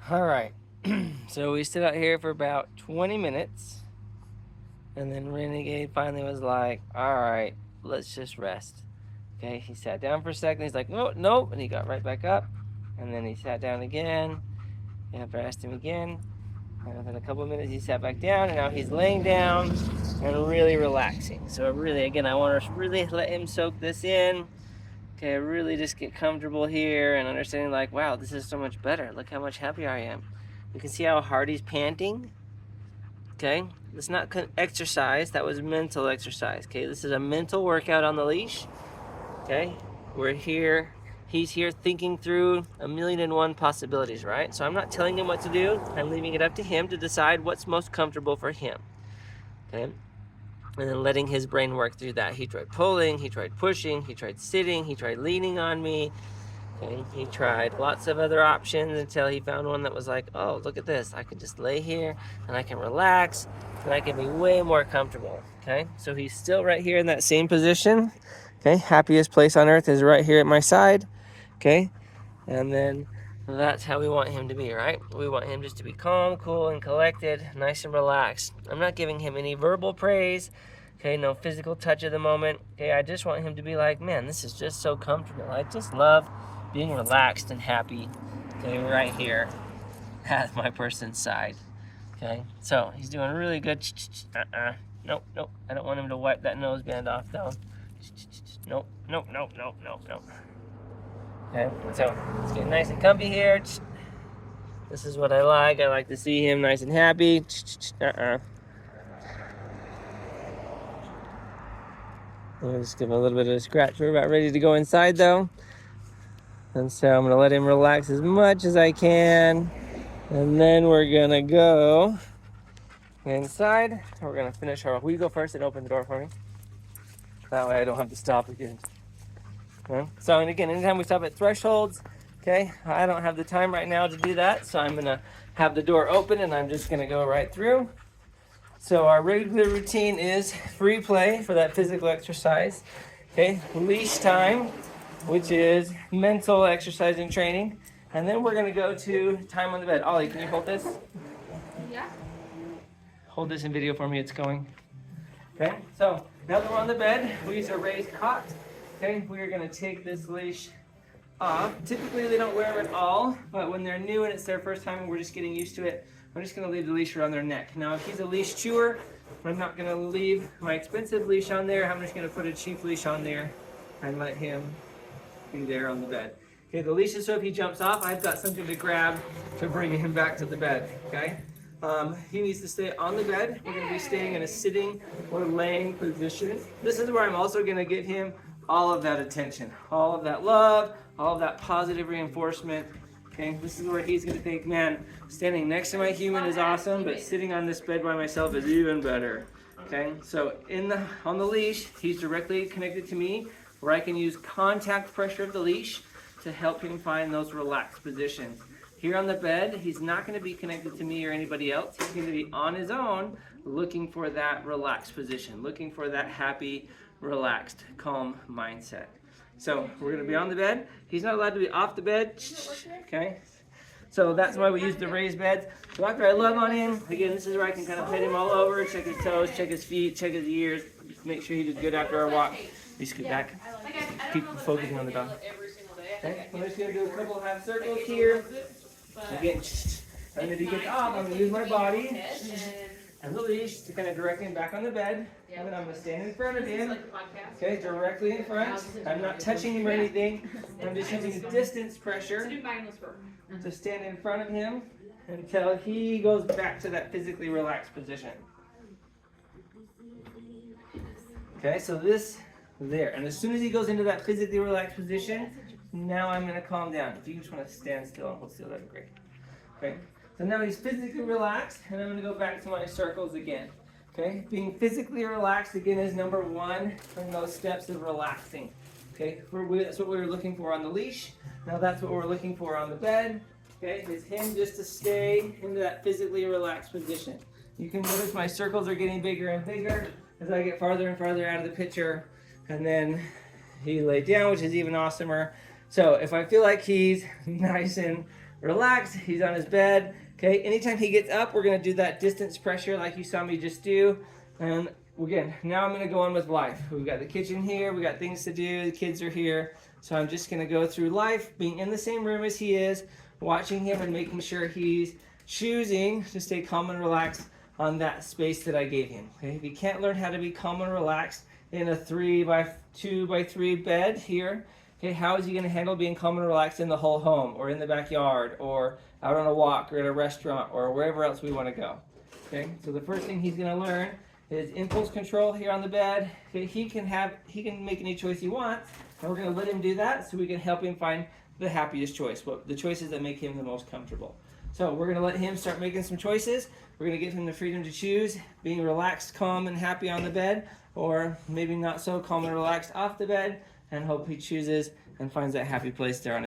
All right. So we stood out here for about 20 minutes. And then Renegade finally was like, all right, let's just rest. Okay, he sat down for a second. He's like, no, nope. And he got right back up. And then he sat down again. And I asked him again. And within a couple of minutes, he sat back down. And now he's laying down and really relaxing. So, really, again, I want to really let him soak this in. Okay, really just get comfortable here and understanding, like, wow, this is so much better. Look how much happier I am. You can see how hard he's panting. Okay, it's not exercise, that was mental exercise. Okay, this is a mental workout on the leash. Okay, we're here, he's here thinking through a million and one possibilities, right? So I'm not telling him what to do, I'm leaving it up to him to decide what's most comfortable for him. Okay, and then letting his brain work through that. He tried pulling, he tried pushing, he tried sitting, he tried leaning on me. Okay, he tried lots of other options until he found one that was like, oh, look at this. I can just lay here and I can relax and I can be way more comfortable. Okay, so he's still right here in that same position. Okay, happiest place on earth is right here at my side. Okay, and then that's how we want him to be, right? We want him just to be calm, cool, and collected, nice and relaxed. I'm not giving him any verbal praise. Okay, no physical touch at the moment. Okay, I just want him to be like, man, this is just so comfortable. I just love being relaxed and happy. Okay, right here at my person's side. Okay, so he's doing really good. Nope, nope. I don't want him to wipe that nose band off though. Nope, nope, nope, nope, nope, nope. Okay, so it's getting nice and comfy here. This is what I like. I like to see him nice and happy. I'll just give him a little bit of a scratch. We're about ready to go inside though. And so I'm gonna let him relax as much as I can. And then we're gonna go inside. We're gonna finish our, will you go first and open the door for me? That way I don't have to stop again. Okay. So, and again, anytime we stop at thresholds, okay, I don't have the time right now to do that. So I'm gonna have the door open and I'm just gonna go right through. So our regular routine is free play for that physical exercise. Okay, leash time, which is mental exercise and training. And then we're gonna go to time on the bed. Ollie, can you hold this? Yeah. Hold this in video for me, it's going. Okay, so now that we're on the bed, we use a raised cot. Okay, we are gonna take this leash off. Typically they don't wear it at all, but when they're new and it's their first time and we're just getting used to it, I'm just gonna leave the leash around their neck. Now if he's a leash chewer, I'm not gonna leave my expensive leash on there. I'm just gonna put a cheap leash on there and let him be there on the bed. Okay, the leash is so if he jumps off, I've got something to grab to bring him back to the bed, okay? He needs to stay on the bed. We're gonna be staying in a sitting or laying position. This is where I'm also gonna give him all of that attention, all of that love, all of that positive reinforcement. Okay, this is where he's gonna think, man, standing next to my human is awesome, but sitting on this bed by myself is even better. Okay, so on the leash, he's directly connected to me, where I can use contact pressure of the leash to help him find those relaxed positions. Here on the bed, he's not going to be connected to me or anybody else. He's going to be on his own, looking for that relaxed position, looking for that happy, relaxed, calm mindset. So we're going to be on the bed. He's not allowed to be off the bed. Okay? So that's why we use the raised beds. So after I love on him, again, this is where I can kind of pet him all over, check his toes, check his feet, check his ears, just make sure he did good after our walk. We scoot back. Keep focusing on the dog. Okay, I'm just going to do a couple of half circles here. Again, and if he gets off, I'm going to use my body and the leash to kind of direct him back on the bed. And then I'm going to stand in front of him. Okay, directly in front. I'm not touching him or anything. I'm just using distance pressure to stand in front of him until he goes back to that physically relaxed position. Okay, so this there. And as soon as he goes into that physically relaxed position, now I'm going to calm down. If you just want to stand still and hold still, that'd be great. Okay, so now he's physically relaxed, and I'm going to go back to my circles again. Okay, being physically relaxed again is number one in those steps of relaxing. Okay, that's what we were looking for on the leash. Now that's what we're looking for on the bed. Okay, is him just to stay into that physically relaxed position. You can notice my circles are getting bigger and bigger as I get farther and farther out of the picture. And then he laid down, which is even awesomer. So if I feel like he's nice and relaxed. He's on his bed. Okay, anytime he gets up, we're gonna do that distance pressure like you saw me just do. And again, now I'm gonna go on with life. We've got the kitchen here, we got things to do, the kids are here. So I'm just gonna go through life, being in the same room as he is, watching him and making sure he's choosing to stay calm and relaxed on that space that I gave him. Okay, if you can't learn how to be calm and relaxed in a 3x2x3 bed here, okay, how is he going to handle being calm and relaxed in the whole home, or in the backyard, or out on a walk, or at a restaurant, or wherever else we want to go? Okay, so the first thing he's going to learn is impulse control here on the bed. Okay, he can make any choice he wants, and we're going to let him do that so we can help him find the happiest choice, the choices that make him the most comfortable. So we're going to let him start making some choices. We're going to give him the freedom to choose being relaxed, calm, and happy on the bed, or maybe not so calm and relaxed off the bed, and hope he chooses and finds that happy place there on